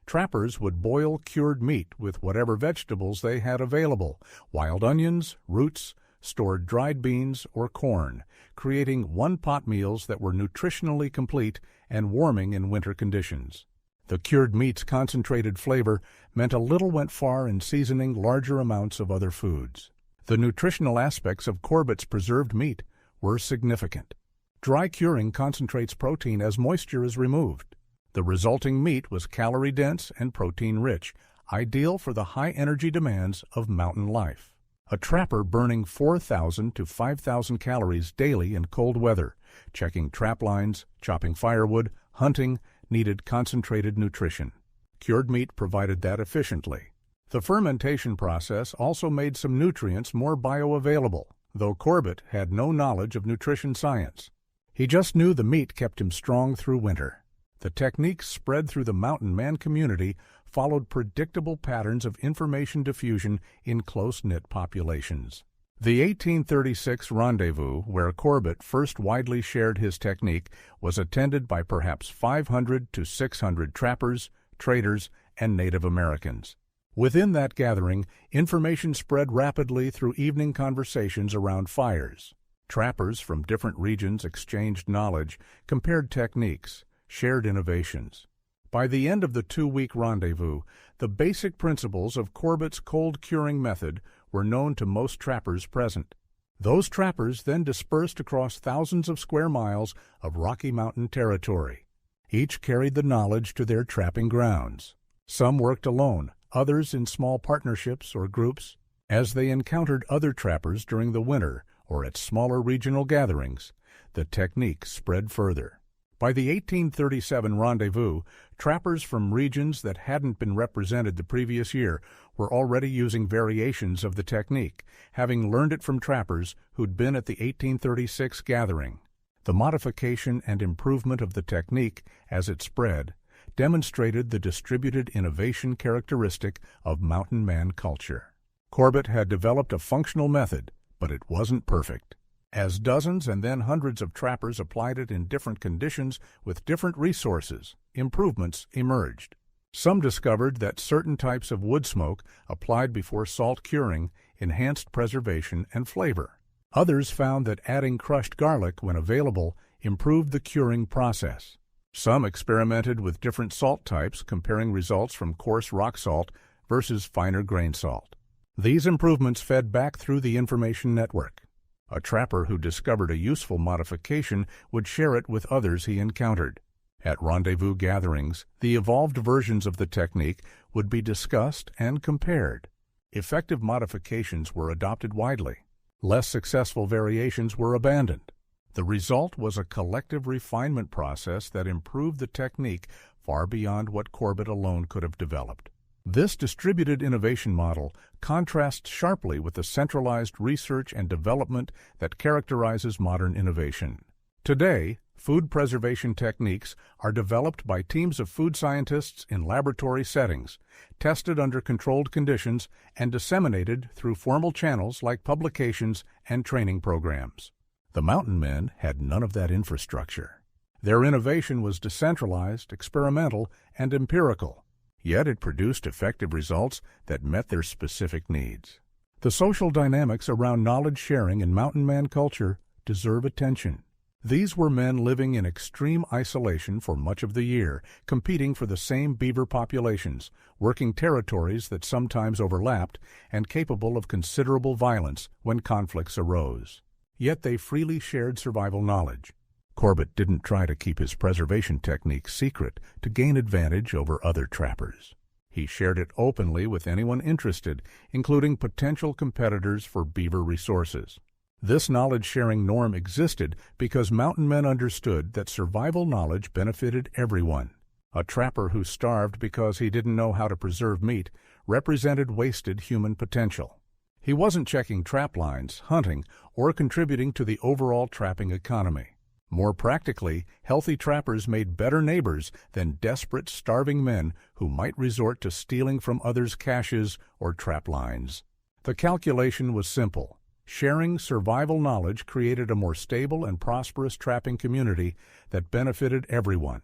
Trappers would boil cured meat with whatever vegetables they had available, wild onions, roots, stored dried beans, or corn, creating one-pot meals that were nutritionally complete and warming in winter conditions. The cured meat's concentrated flavor meant a little went far in seasoning larger amounts of other foods. The nutritional aspects of Corbett's preserved meat were significant. Dry curing concentrates protein as moisture is removed. The resulting meat was calorie-dense and protein-rich, ideal for the high-energy demands of mountain life. A trapper burning 4,000 to 5,000 calories daily in cold weather, checking trap lines, chopping firewood, hunting, needed concentrated nutrition. Cured meat provided that efficiently. The fermentation process also made some nutrients more bioavailable, though Corbett had no knowledge of nutrition science. He just knew the meat kept him strong through winter. The techniques spread through the mountain man community followed predictable patterns of information diffusion in close-knit populations. The 1836 rendezvous, where Corbett first widely shared his technique, was attended by perhaps 500 to 600 trappers, traders, and Native Americans. Within that gathering, information spread rapidly through evening conversations around fires. Trappers from different regions exchanged knowledge, compared techniques, shared innovations. By the end of the 2-week rendezvous, the basic principles of Corbett's cold curing method were known to most trappers present. Those trappers then dispersed across thousands of square miles of Rocky Mountain territory. Each carried the knowledge to their trapping grounds. Some worked alone, others in small partnerships or groups. As they encountered other trappers during the winter or at smaller regional gatherings, the technique spread further. By the 1837 rendezvous, trappers from regions that hadn't been represented the previous year were already using variations of the technique, having learned it from trappers who'd been at the 1836 gathering. The modification and improvement of the technique as it spread demonstrated the distributed innovation characteristic of mountain man culture. Corbett had developed a functional method, but it wasn't perfect. As dozens and then hundreds of trappers applied it in different conditions with different resources, improvements emerged. Some discovered that certain types of wood smoke applied before salt curing enhanced preservation and flavor. Others found that adding crushed garlic when available improved the curing process. Some experimented with different salt types, comparing results from coarse rock salt versus finer grain salt. These improvements fed back through the information network. A trapper who discovered a useful modification would share it with others he encountered. At rendezvous gatherings, the evolved versions of the technique would be discussed and compared. Effective modifications were adopted widely. Less successful variations were abandoned. The result was a collective refinement process that improved the technique far beyond what Corbett alone could have developed. This distributed innovation model contrasts sharply with the centralized research and development that characterizes modern innovation. Today, food preservation techniques are developed by teams of food scientists in laboratory settings, tested under controlled conditions, and disseminated through formal channels like publications and training programs. The mountain men had none of that infrastructure. Their innovation was decentralized, experimental, and empirical. Yet it produced effective results that met their specific needs. The social dynamics around knowledge sharing in mountain man culture deserve attention. These were men living in extreme isolation for much of the year, competing for the same beaver populations, working territories that sometimes overlapped, and capable of considerable violence when conflicts arose. Yet they freely shared survival knowledge. Corbett didn't try to keep his preservation technique secret to gain advantage over other trappers. He shared it openly with anyone interested, including potential competitors for beaver resources. This knowledge-sharing norm existed because mountain men understood that survival knowledge benefited everyone. A trapper who starved because he didn't know how to preserve meat represented wasted human potential. He wasn't checking trap lines, hunting, or contributing to the overall trapping economy. More practically, healthy trappers made better neighbors than desperate, starving men who might resort to stealing from others' caches or trap lines. The calculation was simple. Sharing survival knowledge created a more stable and prosperous trapping community that benefited everyone.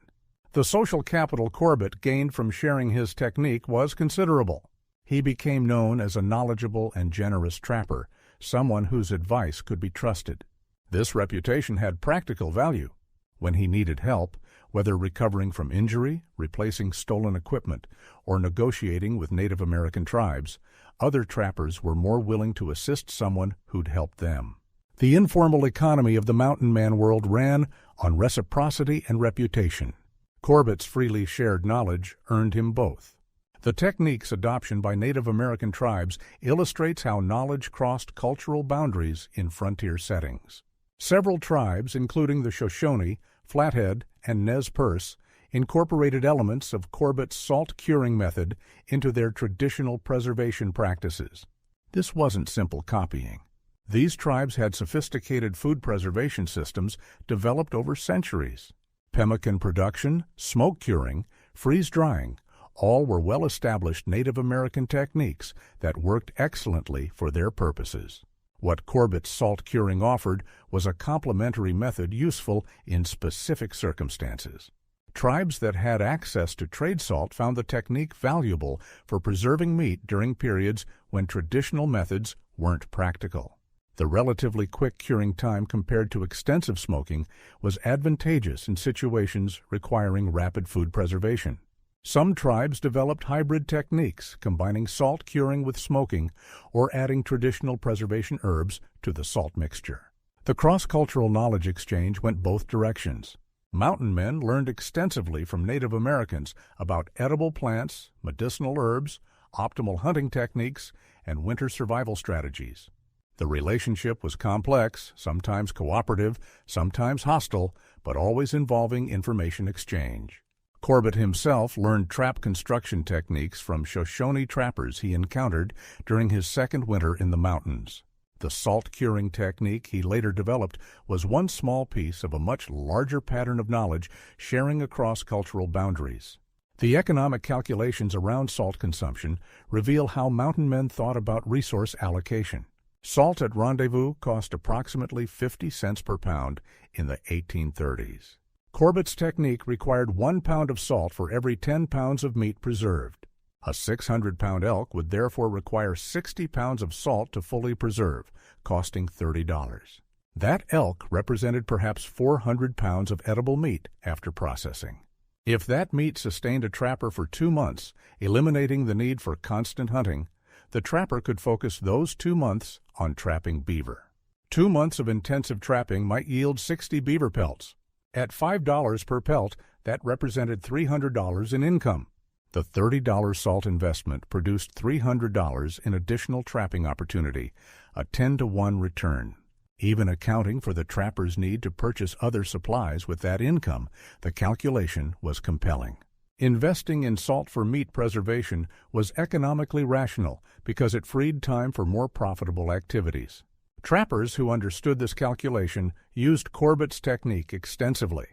The social capital Corbett gained from sharing his technique was considerable. He became known as a knowledgeable and generous trapper, someone whose advice could be trusted. This reputation had practical value. When he needed help, whether recovering from injury, replacing stolen equipment, or negotiating with Native American tribes, other trappers were more willing to assist someone who'd helped them. The informal economy of the mountain man world ran on reciprocity and reputation. Corbett's freely shared knowledge earned him both. The technique's adoption by Native American tribes illustrates how knowledge crossed cultural boundaries in frontier settings. Several tribes, including the Shoshone, Flathead, and Nez Perce, incorporated elements of Corbett's salt curing method into their traditional preservation practices. This wasn't simple copying. These tribes had sophisticated food preservation systems developed over centuries. Pemmican production, smoke curing, freeze-drying, all were well-established Native American techniques that worked excellently for their purposes. What Corbett's salt curing offered was a complementary method useful in specific circumstances. Tribes that had access to trade salt found the technique valuable for preserving meat during periods when traditional methods weren't practical. The relatively quick curing time compared to extensive smoking was advantageous in situations requiring rapid food preservation. Some tribes developed hybrid techniques, combining salt curing with smoking or adding traditional preservation herbs to the salt mixture. The cross-cultural knowledge exchange went both directions. Mountain men learned extensively from Native Americans about edible plants, medicinal herbs, optimal hunting techniques, and winter survival strategies. The relationship was complex, sometimes cooperative, sometimes hostile, but always involving information exchange. Corbett himself learned trap construction techniques from Shoshone trappers he encountered during his second winter in the mountains. The salt curing technique he later developed was one small piece of a much larger pattern of knowledge sharing across cultural boundaries. The economic calculations around salt consumption reveal how mountain men thought about resource allocation. Salt at Rendezvous cost approximately 50 cents per pound in the 1830s. Corbett's technique required 1 pound of salt for every 10 pounds of meat preserved. A 600-pound elk would therefore require 60 pounds of salt to fully preserve, costing $30. That elk represented perhaps 400 pounds of edible meat after processing. If that meat sustained a trapper for 2 months, eliminating the need for constant hunting, the trapper could focus those 2 months on trapping beaver. 2 months of intensive trapping might yield 60 beaver pelts. At $5 per pelt, that represented $300 in income. The $30 salt investment produced $300 in additional trapping opportunity, a 10-to-1 return. Even accounting for the trapper's need to purchase other supplies with that income, the calculation was compelling. Investing in salt for meat preservation was economically rational because it freed time for more profitable activities. Trappers who understood this calculation used Corbett's technique extensively.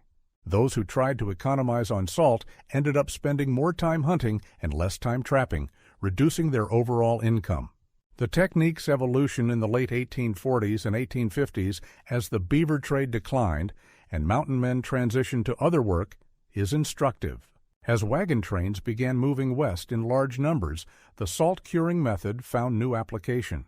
Those who tried to economize on salt ended up spending more time hunting and less time trapping, reducing their overall income. The technique's evolution in the late 1840s and 1850s as the beaver trade declined and mountain men transitioned to other work is instructive. As wagon trains began moving west in large numbers, the salt curing method found new application.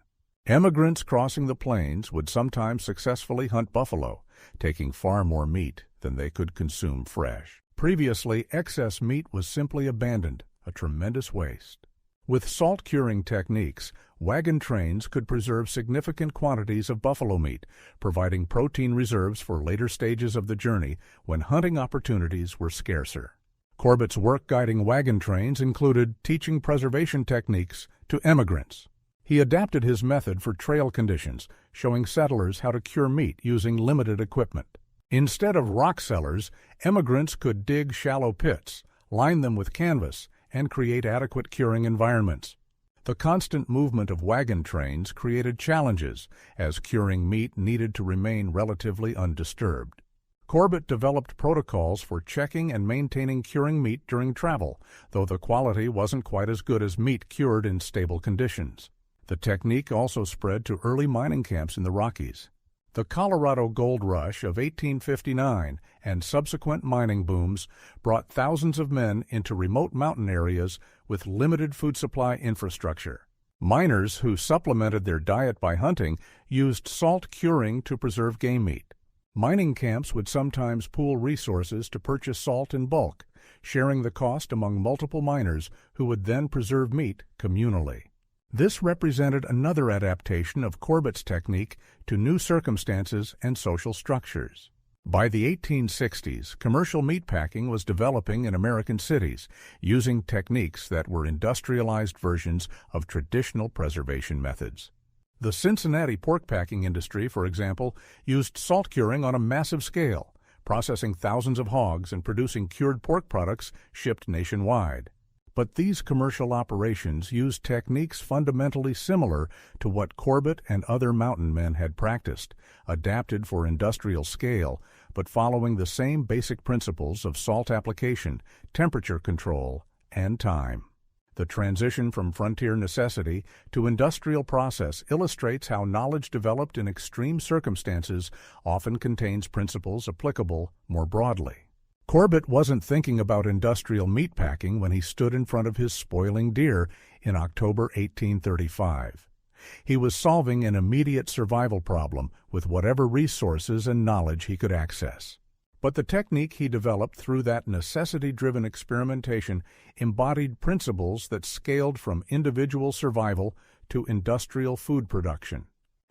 Emigrants crossing the plains would sometimes successfully hunt buffalo, taking far more meat than they could consume fresh. Previously, excess meat was simply abandoned, a tremendous waste. With salt curing techniques, wagon trains could preserve significant quantities of buffalo meat, providing protein reserves for later stages of the journey when hunting opportunities were scarcer. Corbett's work guiding wagon trains included teaching preservation techniques to emigrants. He adapted his method for trail conditions, showing settlers how to cure meat using limited equipment. Instead of rock cellars, emigrants could dig shallow pits, line them with canvas, and create adequate curing environments. The constant movement of wagon trains created challenges, as curing meat needed to remain relatively undisturbed. Corbett developed protocols for checking and maintaining curing meat during travel, though the quality wasn't quite as good as meat cured in stable conditions. The technique also spread to early mining camps in the Rockies. The Colorado Gold Rush of 1859 and subsequent mining booms brought thousands of men into remote mountain areas with limited food supply infrastructure. Miners who supplemented their diet by hunting used salt curing to preserve game meat. Mining camps would sometimes pool resources to purchase salt in bulk, sharing the cost among multiple miners who would then preserve meat communally. This represented another adaptation of Corbett's technique to new circumstances and social structures. By the 1860s, commercial meatpacking was developing in American cities, using techniques that were industrialized versions of traditional preservation methods. The Cincinnati pork packing industry, for example, used salt curing on a massive scale, processing thousands of hogs and producing cured pork products shipped nationwide. But these commercial operations used techniques fundamentally similar to what Corbett and other mountain men had practiced, adapted for industrial scale, but following the same basic principles of salt application, temperature control, and time. The transition from frontier necessity to industrial process illustrates how knowledge developed in extreme circumstances often contains principles applicable more broadly. Corbett wasn't thinking about industrial meatpacking when he stood in front of his spoiling deer in October 1835. He was solving an immediate survival problem with whatever resources and knowledge he could access. But the technique he developed through that necessity-driven experimentation embodied principles that scaled from individual survival to industrial food production.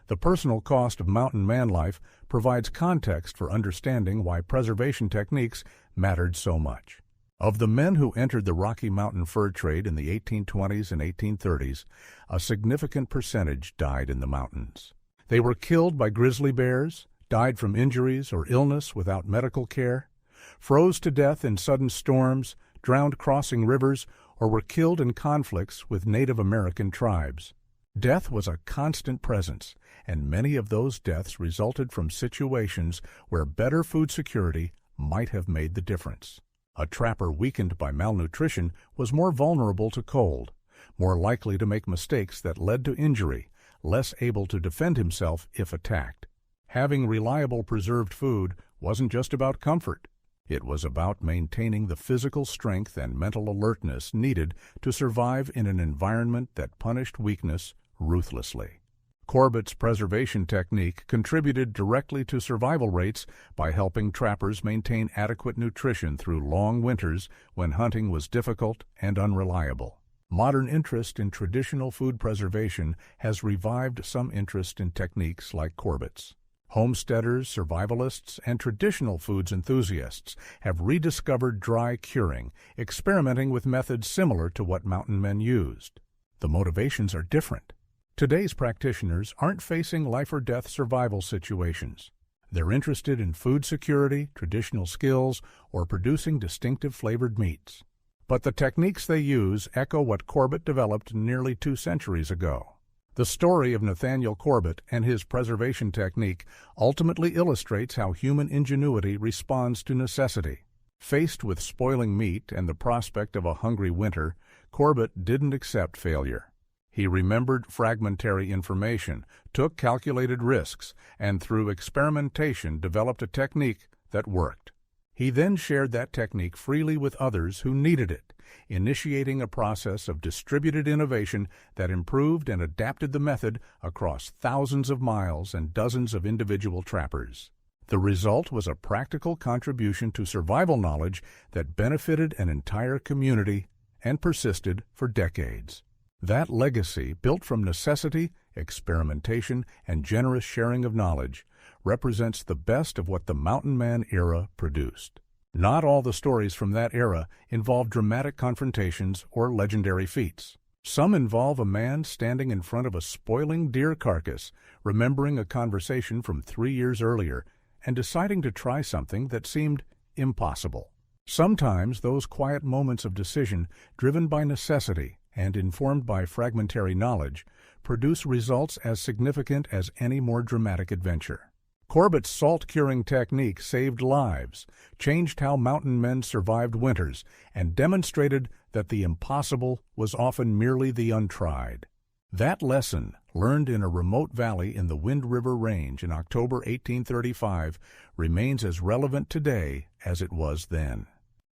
The personal cost of mountain man life provides context for understanding why preservation techniques mattered so much. Of the men who entered the Rocky Mountain fur trade in the 1820s and 1830s, a significant percentage died in the mountains. They were killed by grizzly bears, died from injuries or illness without medical care, froze to death in sudden storms, drowned crossing rivers, or were killed in conflicts with Native American tribes. Death was a constant presence, and many of those deaths resulted from situations where better food security might have made the difference. A trapper weakened by malnutrition was more vulnerable to cold, more likely to make mistakes that led to injury, less able to defend himself if attacked. Having reliable preserved food wasn't just about comfort. It was about maintaining the physical strength and mental alertness needed to survive in an environment that punished weakness ruthlessly. Corbett's preservation technique contributed directly to survival rates by helping trappers maintain adequate nutrition through long winters when hunting was difficult and unreliable. Modern interest in traditional food preservation has revived some interest in techniques like Corbett's. Homesteaders, survivalists, and traditional foods enthusiasts have rediscovered dry curing, experimenting with methods similar to what mountain men used. The motivations are different. Today's practitioners aren't facing life-or-death survival situations. They're interested in food security, traditional skills, or producing distinctive flavored meats. But the techniques they use echo what Corbett developed nearly 2 centuries ago. The story of Nathaniel Corbett and his preservation technique ultimately illustrates how human ingenuity responds to necessity. Faced with spoiling meat and the prospect of a hungry winter, Corbett didn't accept failure. He remembered fragmentary information, took calculated risks, and through experimentation developed a technique that worked. He then shared that technique freely with others who needed it, initiating a process of distributed innovation that improved and adapted the method across thousands of miles and dozens of individual trappers. The result was a practical contribution to survival knowledge that benefited an entire community and persisted for decades. That legacy, built from necessity, experimentation, and generous sharing of knowledge, represents the best of what the Mountain Man era produced. Not all the stories from that era involve dramatic confrontations or legendary feats. Some involve a man standing in front of a spoiling deer carcass, remembering a conversation from 3 years earlier, and deciding to try something that seemed impossible. Sometimes those quiet moments of decision, driven by necessity and informed by fragmentary knowledge, produce results as significant as any more dramatic adventure. Corbett's salt-curing technique saved lives, changed how mountain men survived winters, and demonstrated that the impossible was often merely the untried. That lesson, learned in a remote valley in the Wind River Range in October 1835, remains as relevant today as it was then.